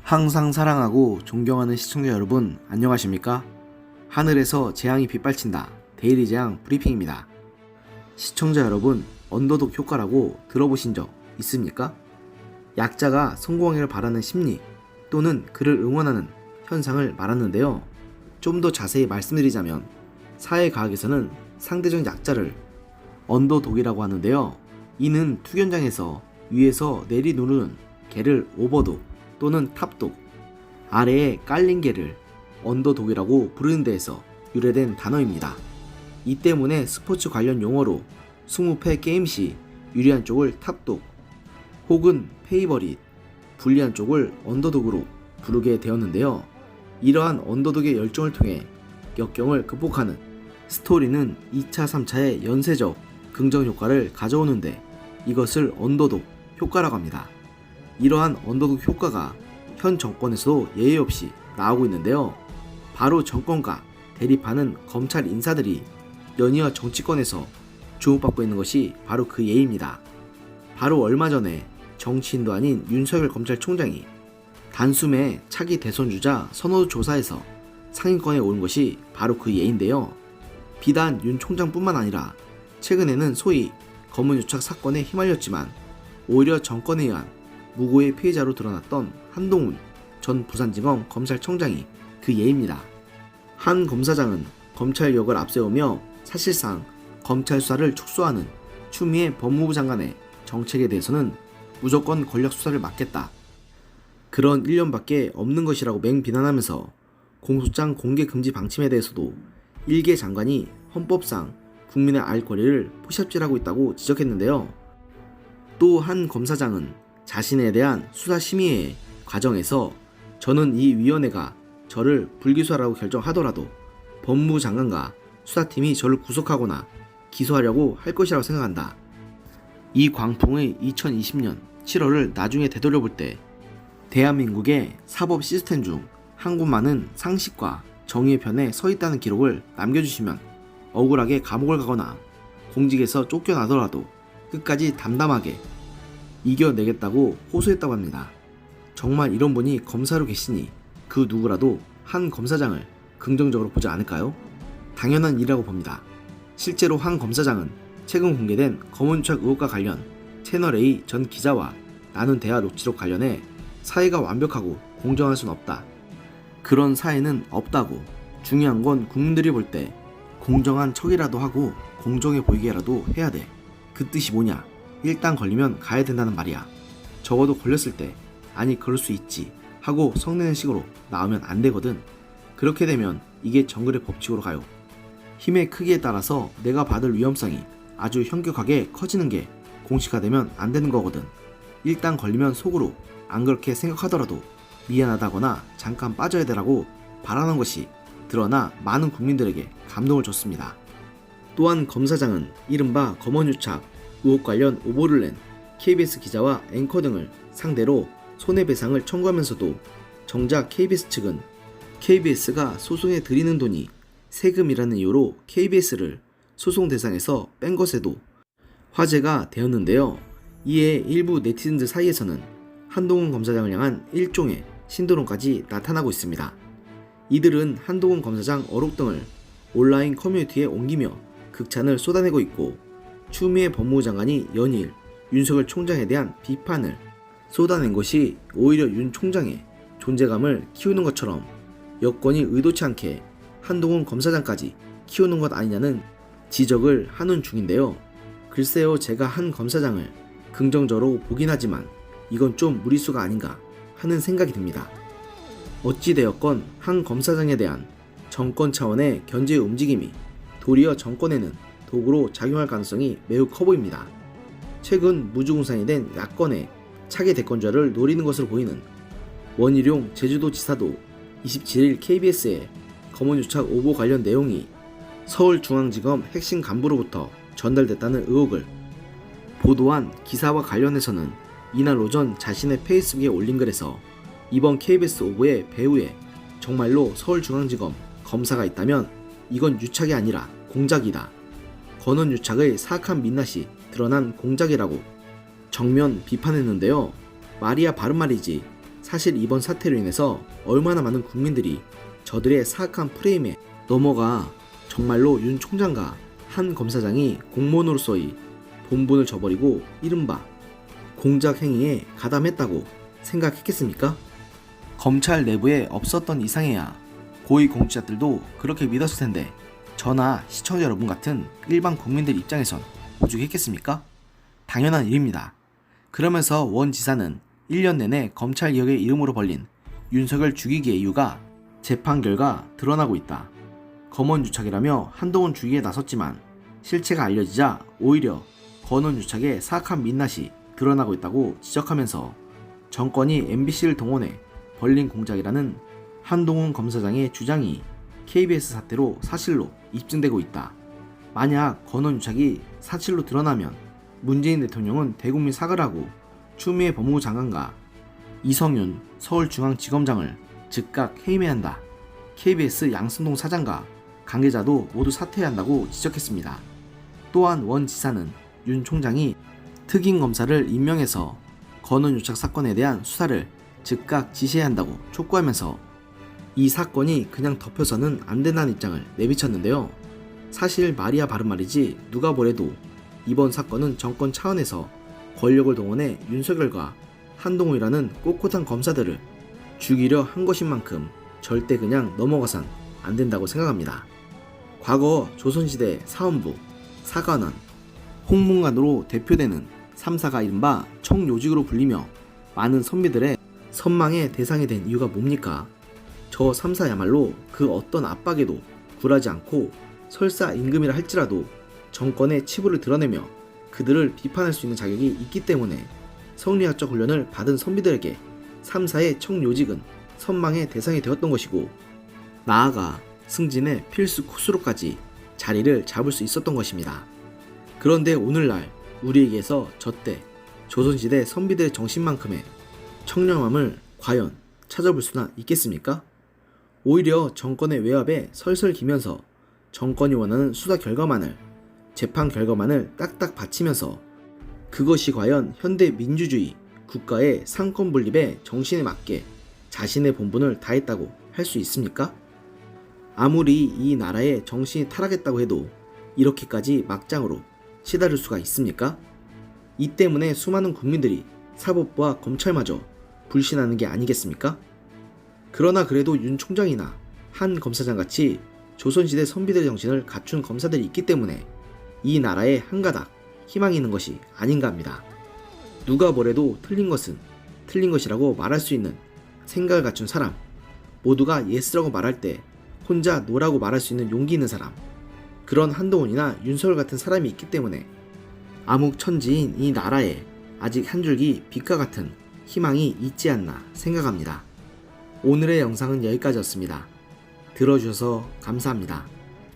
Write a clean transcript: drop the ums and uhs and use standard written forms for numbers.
항상 사랑하고 존경하는 시청자 여러분, 안녕하십니까? 하늘에서 재앙이 빗발친다. 데일리 재앙 브리핑입니다. 시청자 여러분, 언더독 효과라고 들어보신 적 있습니까? 약자가 성공하기를 바라는 심리 또는 그를 응원하는 현상을 말하는데요. 좀 더 자세히 말씀드리자면 사회과학에서는 상대적 약자를 언더독이라고 하는데요. 이는 투견장에서 위에서 내리누르는 개를 오버독 또는 탑독, 아래에 깔린 개를 언더독이라고 부르는 데에서 유래된 단어입니다. 이 때문에 스포츠 관련 용어로 20패 게임 시 유리한 쪽을 탑독 혹은 페이버릿, 불리한 쪽을 언더독으로 부르게 되었는데요. 이러한 언더독의 열정을 통해 역경을 극복하는 스토리는 2차, 3차의 연쇄적 긍정 효과를 가져오는데 이것을 언더독 효과라고 합니다. 이러한 언더독 효과가 현 정권에서도 예외 없이 나오고 있는데요. 바로 정권과 대립하는 검찰 인사들이 연이어 정치권에서 주목받고 있는 것이 바로 그 예입니다. 바로 얼마 전에 정치인도 아닌 윤석열 검찰총장이 단숨에 차기 대선주자 선호도 조사에서 상위권에 오른 것이 바로 그 예인데요. 비단 윤 총장뿐만 아니라 최근에는 소위 검은유착 사건에 휘말렸지만 오히려 정권에 의한 무고의 피해자로 드러났던 한동훈 전 부산지검 검찰청장이 그 예입니다. 한 검사장은 검찰개혁을 앞세우며 사실상 검찰 수사를 축소하는 추미애 법무부 장관의 정책에 대해서는 무조건 권력 수사를 막겠다, 그런 일념밖에 없는 것이라고 맹비난하면서 공소장 공개 금지 방침에 대해서도 일개 장관이 헌법상 국민의 알 권리를 포샵질하고 있다고 지적했는데요. 또 한 검사장은 자신에 대한 수사심의의 과정에서 저는 이 위원회가 저를 불기소하라고 결정하더라도 법무부 장관과 수사팀이 저를 구속하거나 기소하려고 할 것이라고 생각한다. 이 광풍의 2020년 7월을 나중에 되돌려볼 때 대한민국의 사법 시스템 중 한 곳만은 상식과 정의의 편에 서 있다는 기록을 남겨주시면 억울하게 감옥을 가거나 공직에서 쫓겨나더라도 끝까지 담담하게 이겨내겠다고 호소했다고 합니다. 정말 이런 분이 검사로 계시니 그 누구라도 한 검사장을 긍정적으로 보지 않을까요? 당연한 일이라고 봅니다. 실제로 한 검사장은 최근 공개된 검은유착 의혹과 관련 채널A 전 기자와 나눈 대화 녹취록 관련해 사회가 완벽하고 공정할 순 없다, 그런 사회는 없다고, 중요한 건 국민들이 볼 때 공정한 척이라도 하고 공정해 보이게라도 해야 돼, 그 뜻이 뭐냐, 일단 걸리면 가야 된다는 말이야. 적어도 걸렸을 때 아니 그럴 수 있지 하고 성내는 식으로 나오면 안 되거든. 그렇게 되면 이게 정글의 법칙으로 가요. 힘의 크기에 따라서 내가 받을 위험성이 아주 현격하게 커지는 게 공식화되면 안 되는 거거든. 일단 걸리면 속으로 안 그렇게 생각하더라도 미안하다거나 잠깐 빠져야 되라고 바라는 것이 드러나 많은 국민들에게 감동을 줬습니다. 또한 검사장은 이른바 검언유착 의혹 관련 오보를 낸 KBS 기자와 앵커 등을 상대로 손해배상을 청구하면서도 정작 KBS 측은 KBS가 소송에 들이는 돈이 세금이라는 이유로 KBS를 소송 대상에서 뺀 것에도 화제가 되었는데요. 이에 일부 네티즌들 사이에서는 한동훈 검사장을 향한 일종의 신드롬까지 나타나고 있습니다. 이들은 한동훈 검사장 어록 등을 온라인 커뮤니티에 옮기며 극찬을 쏟아내고 있고, 추미애 법무부 장관이 연일 윤석열 총장에 대한 비판을 쏟아낸 것이 오히려 윤 총장의 존재감을 키우는 것처럼 여권이 의도치 않게 한동훈 검사장까지 키우는 것 아니냐는 지적을 하는 중인데요. 글쎄요, 제가 한 검사장을 긍정적으로 보긴 하지만 이건 좀 무리수가 아닌가 하는 생각이 듭니다. 어찌되었건 한 검사장에 대한 정권 차원의 견제의 움직임이 도리어 정권에는 도구로 작용할 가능성이 매우 커 보입니다. 최근 무주공산이 된 야권의 차기 대권자를 노리는 것으로 보이는 원희룡 제주도지사도 27일 KBS에 검언유착 오보 관련 내용이 서울중앙지검 핵심 간부로부터 전달됐다는 의혹을 보도한 기사와 관련해서는 이날 오전 자신의 페이스북에 올린 글에서 이번 KBS 오보의 배후에 정말로 서울중앙지검 검사가 있다면 이건 유착이 아니라 공작이다, 권언유착의 사악한 민낯이 드러난 공작이라고 정면 비판했는데요. 말이야 바른 말이지 사실 이번 사태로 인해서 얼마나 많은 국민들이 저들의 사악한 프레임에 넘어가 정말로 윤 총장과 한 검사장이 공무원으로서의 본분을 저버리고 이른바 공작 행위에 가담했다고 생각했겠습니까? 검찰 내부에 없었던 이상해야 고위 공직자들도 그렇게 믿었을 텐데 저나 시청자 여러분 같은 일반 국민들 입장에선 오죽했겠습니까? 당연한 일입니다. 그러면서 원 지사는 1년 내내 검찰개혁의 이름으로 벌린 윤석열 죽이기의 이유가 재판 결과 드러나고 있다. 검언유착이라며 한동훈 죽이기에 나섰지만 실체가 알려지자 오히려 권언유착의 사악한 민낯이 드러나고 있다고 지적하면서 정권이 MBC를 동원해 벌린 공작이라는 한동훈 검사장의 주장이 KBS 사태로 사실로 입증되고 있다. 만약 권언유착이 사실로 드러나면 문재인 대통령은 대국민 사과를 하고 추미애 법무부 장관과 이성윤 서울중앙지검장을 즉각 해임해야 한다. KBS 양승동 사장과 관계자도 모두 사퇴해야 한다고 지적했습니다. 또한 원 지사는 윤 총장이 특임 검사를 임명해서 권언유착 사건에 대한 수사를 즉각 지시해야 한다고 촉구하면서 이 사건이 그냥 덮여서는 안 된다는 입장을 내비쳤는데요. 사실 말이야 바른 말이지 누가 뭐래도 이번 사건은 정권 차원에서 권력을 동원해 윤석열과 한동훈이라는 꼿꼿한 검사들을 죽이려 한 것인 만큼 절대 그냥 넘어가선 안 된다고 생각합니다. 과거 조선시대 사헌부, 사관원, 홍문관으로 대표되는 3사가 이른바 청요직으로 불리며 많은 선비들의 선망의 대상이 된 이유가 뭡니까? 저 3사야말로 그 어떤 압박에도 굴하지 않고 설사 임금이라 할지라도 정권의 치부를 드러내며 그들을 비판할 수 있는 자격이 있기 때문에 성리학적 훈련을 받은 선비들에게 3사의 청요직은 선망의 대상이 되었던 것이고 나아가 승진의 필수 코스로까지 자리를 잡을 수 있었던 것입니다. 그런데 오늘날 우리에게서 저때 조선시대 선비들의 정신만큼의 청렴함을 과연 찾아볼 수나 있겠습니까? 오히려 정권의 외압에 설설 기면서 정권이 원하는 수사 결과만을 재판 결과만을 딱딱 바치면서 그것이 과연 현대 민주주의 국가의 상권 분립의 정신에 맞게 자신의 본분을 다했다고 할 수 있습니까? 아무리 이 나라의 정신이 타락했다고 해도 이렇게까지 막장으로 치달을 수가 있습니까? 이 때문에 수많은 국민들이 사법부와 검찰마저 불신하는 게 아니겠습니까? 그러나 그래도 윤 총장이나 한 검사장같이 조선시대 선비들의 정신을 갖춘 검사들이 있기 때문에 이 나라에 한가닥 희망이 있는 것이 아닌가 합니다. 누가 뭐래도 틀린 것은 틀린 것이라고 말할 수 있는 생각을 갖춘 사람, 모두가 예스라고 말할 때 혼자 노라고 말할 수 있는 용기 있는 사람, 그런 한동훈이나 윤석열 같은 사람이 있기 때문에 암흑천지인 이 나라에 아직 한 줄기 빛과 같은 희망이 있지 않나 생각합니다. 오늘의 영상은 여기까지였습니다. 들어주셔서 감사합니다.